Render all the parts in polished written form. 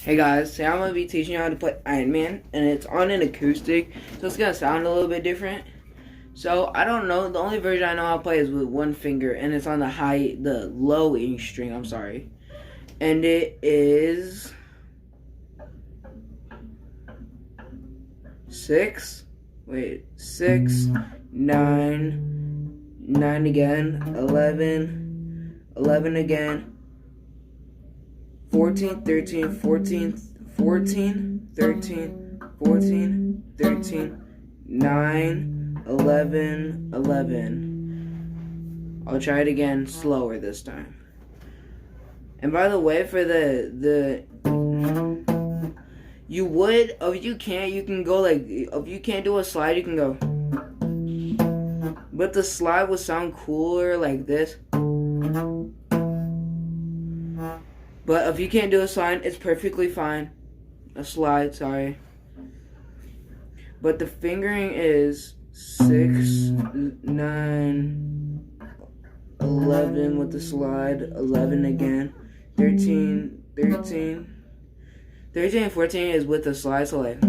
Hey guys, today I'm going to be teaching you how to play Iron Man, and it's on an acoustic, so it's going to sound a little bit different. So, I don't know, the only version I know how to play is with one finger, and it's on the low E string, I'm sorry. And it is 6, 9 again, 11 again, 14, 13, 14, 14, 13, 14, 13, 9, 11, 11. I'll try it again slower this time. And by the way, for you would, if you can't, you can go like, if you can't do a slide, you can go. But the slide would sound cooler like this. But if you can't do a slide, it's perfectly fine. A slide, sorry. But the fingering is 6, 9, 11 with the slide, 11 again, 13, 13 and 14 is with the slide, so like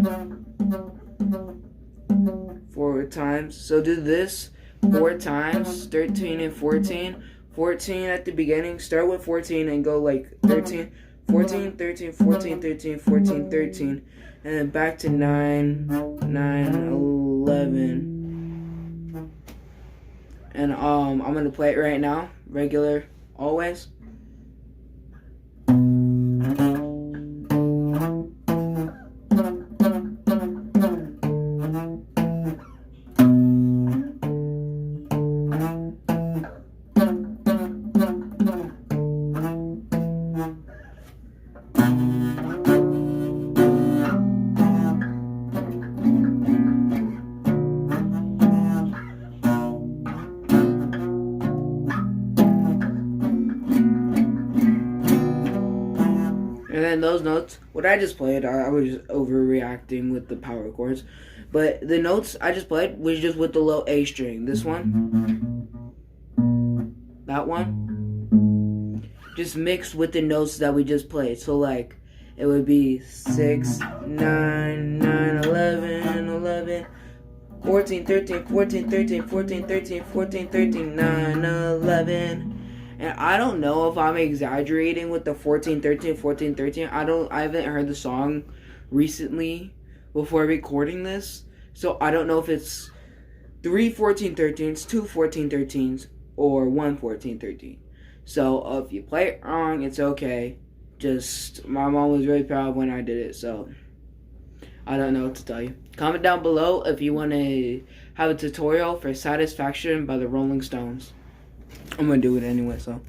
4 times. So do this 4 times, 13 and 14. 14 at the beginning, start with 14 and go like 13, 14, 13, 14, 13, 14, 13, and then back to 9, 11. And I'm gonna play it right now, regular, always. And then those notes, what I just played, I was just overreacting with the power chords. But the notes I just played was just with the low A string. This one, that one, just mixed with the notes that we just played. So like, it would be 6, 9, 9, 11, 11, 14, 13, 14, 13, 14, 13, 14, 13, 9, 11. And I don't know if I'm exaggerating with the 14, 13, 14, 13. I haven't heard the song recently before recording this. So I don't know if it's 3 14, 13s, 2 14, 13s, or 1 14, 13. So if you play it wrong, it's okay. Just, my mom was really proud when I did it, so I don't know what to tell you. Comment down below if you want to have a tutorial for Satisfaction by the Rolling Stones. I'm going to do it anyway, so.